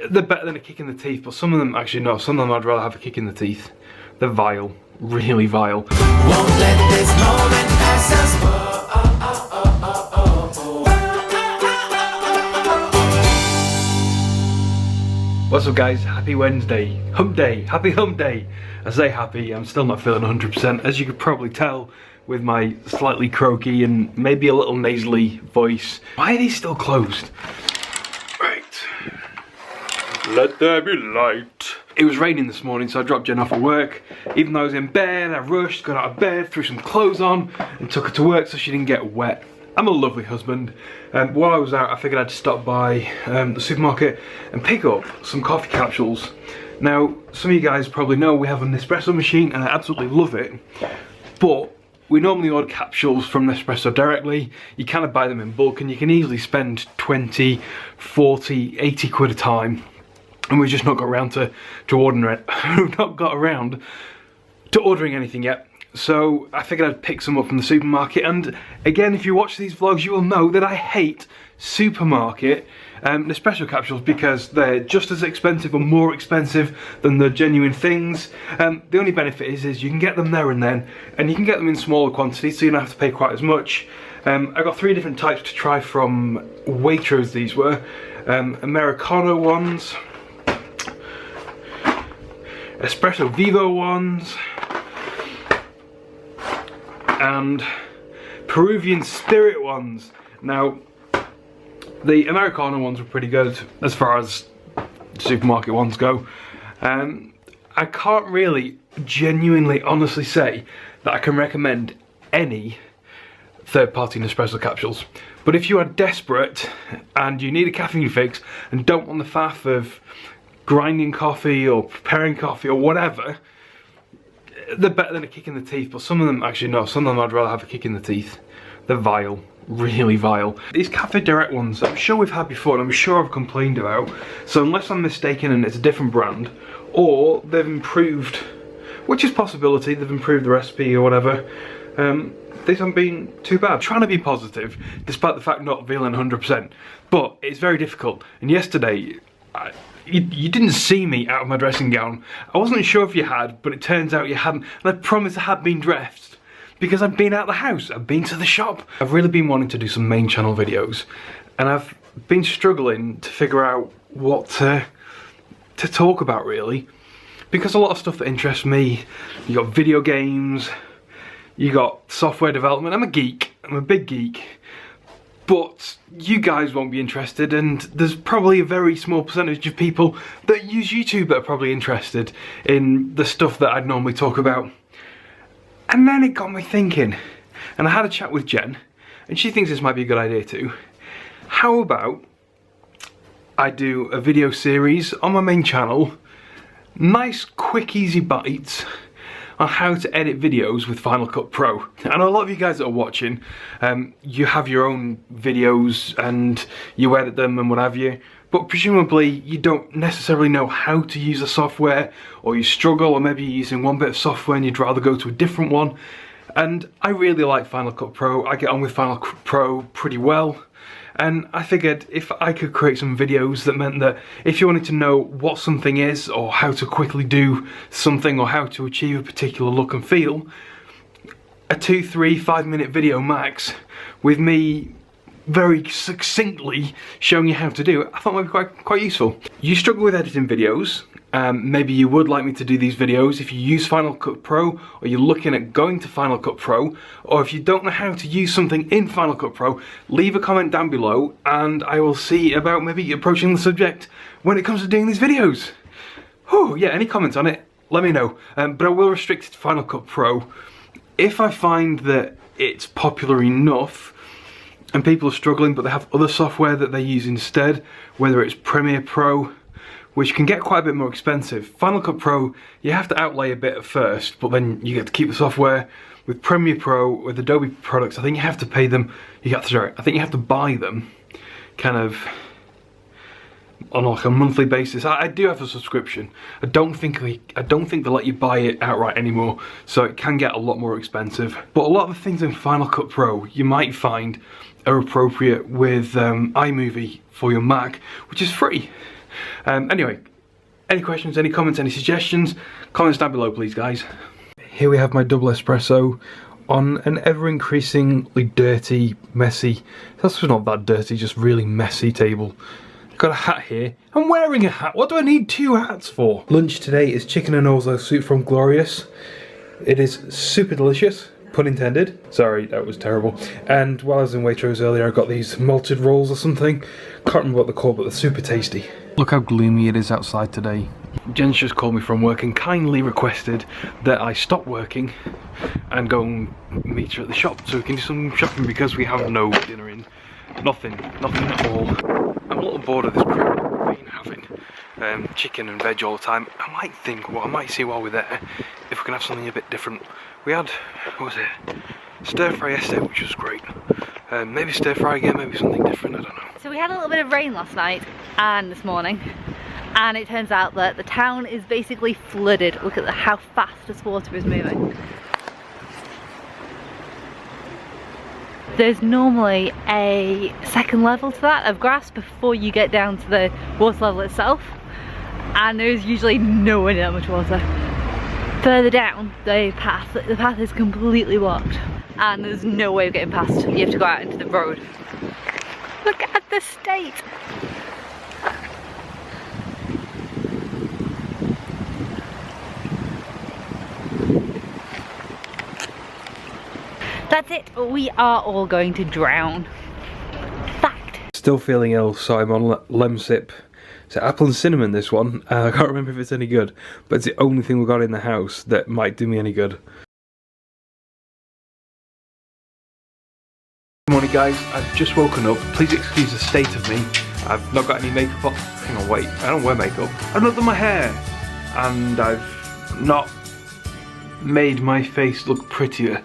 They're better than a kick in the teeth, but some of them, actually no, some of them I'd rather have a kick in the teeth. They're vile, really vile. Won't let this moment pass us. What's up guys, happy Wednesday, hump day, happy hump day. I say happy, I'm still not feeling 100%, as you could probably tell with my slightly croaky and maybe a little nasally voice. Why are these still closed? Right, let there be light. It was raining this morning, so I dropped Jen off at work. Even though I was in bed, I rushed, got out of bed, threw some clothes on and took her to work so she didn't get wet. I'm a lovely husband. While I was out, I figured I'd stop by the supermarket and pick up some coffee capsules. Now, some of you guys probably know we have an Nespresso machine and I absolutely love it, but we normally order capsules from Nespresso directly. You kind of buy them in bulk and you can easily spend 20, 40, 80 quid a time. And we've just not got around to ordering it. We've not got around to ordering anything yet. So I figured I'd pick some up from the supermarket, and again, if you watch these vlogs you will know that I hate supermarket Nespresso capsules because they're just as expensive or more expensive than the genuine things. The only benefit is you can get them there and then, and you can get them in smaller quantities so you don't have to pay quite as much. I got 3 different types to try from Waitrose. These were Americano ones, Espresso Vivo ones, and Peruvian Spirit ones. Now, the Americano ones were pretty good as far as supermarket ones go. I can't really genuinely honestly say that I can recommend any third-party Nespresso capsules, but if you are desperate and you need a caffeine fix and don't want the faff of grinding coffee or preparing coffee or whatever, they're better than a kick in the teeth, but some of them, actually no, some of them I'd rather have a kick in the teeth. They're vile, really vile. These Cafe Direct ones, I'm sure we've had before and I'm sure I've complained about, so unless I'm mistaken and it's a different brand, or they've improved, which is a possibility, they've improved the recipe or whatever, these haven't been too bad. I'm trying to be positive, despite the fact not feeling 100%, but it's very difficult. And yesterday, you didn't see me out of my dressing gown. I wasn't sure if you had, but it turns out you hadn't. And I promise I had been dressed because I've been out the house, I've been to the shop. I've really been wanting to do some main channel videos, and I've been struggling to figure out what to talk about really. Because a lot of stuff that interests me, you got video games, you got software development. I'm a geek, I'm a big geek. But you guys won't be interested, and there's probably a very small percentage of people that use YouTube that are probably interested in the stuff that I'd normally talk about. And then it got me thinking, and I had a chat with Jen, and she thinks this might be a good idea too. How about I do a video series on my main channel, nice quick easy bites, on how to edit videos with Final Cut Pro. I know a lot of you guys that are watching, you have your own videos and you edit them and what have you, but presumably you don't necessarily know how to use the software, or you struggle, or maybe you're using one bit of software and you'd rather go to a different one. And I really like Final Cut Pro. I get on with Final Cut Pro pretty well. And I figured if I could create some videos that meant that if you wanted to know what something is, or how to quickly do something, or how to achieve a particular look and feel, a 2, 3, 5 minute video max with me very succinctly showing you how to do it, I thought might be quite useful. You struggle with editing videos, maybe you would like me to do these videos if you use Final Cut Pro, or you're looking at going to Final Cut Pro, or if you don't know how to use something in Final Cut Pro, leave a comment down below and I will see about maybe approaching the subject when it comes to doing these videos. Oh yeah, any comments on it, let me know. But I will restrict it to Final Cut Pro. If I find that it's popular enough and people are struggling but they have other software that they use instead, whether it's Premiere Pro, which can get quite a bit more expensive. Final Cut Pro, you have to outlay a bit at first, but then you get to keep the software. With Premiere Pro, with Adobe products, I think you have to pay them, I think you have to buy them kind of on like a monthly basis. I do have a subscription. I don't think they let you buy it outright anymore, so it can get a lot more expensive. But a lot of the things in Final Cut Pro you might find are appropriate with iMovie for your Mac, which is free. Anyway, any questions, any comments, any suggestions, comments down below please guys. Here we have my double espresso on an ever increasingly dirty, messy, that's not that dirty, just really messy table. I've got a hat here. I'm wearing a hat. What do I need 2 hats for? Lunch today is chicken and orzo soup from Glorious. It is super delicious, pun intended. Sorry, that was terrible. And while I was in Waitrose earlier, I got these malted rolls or something. Can't remember what they're called, but they're super tasty. Look how gloomy it is outside today. Jen's just called me from work and kindly requested that I stop working and go and meet her at the shop so we can do some shopping because we have no dinner in. Nothing at all. I'm a little bored of this crap we've been having. Chicken and veg all the time. I might think, what I might see while we're there, if we can have something a bit different. We had, what was it? Stir fry yesterday, which was great. Maybe stir fry again, maybe something different, I don't know. So we had a little bit of rain last night and this morning, and it turns out that the town is basically flooded. Look at how fast this water is moving. There's normally a second level to that of grass before you get down to the water level itself, and there's usually nowhere near that much water. Further down the path is completely blocked and there's no way of getting past. You have to go out into the road. Look at the state. That's it, we are all going to drown. Fact. Still feeling ill, so I'm on Lemsip. It's apple and cinnamon, this one. I can't remember if it's any good, but it's the only thing we've got in the house that might do me any good. Good morning guys, I've just woken up. Please excuse the state of me. I've not got any makeup on. Hang on, wait, I don't wear makeup. I've not done my hair, and I've not made my face look prettier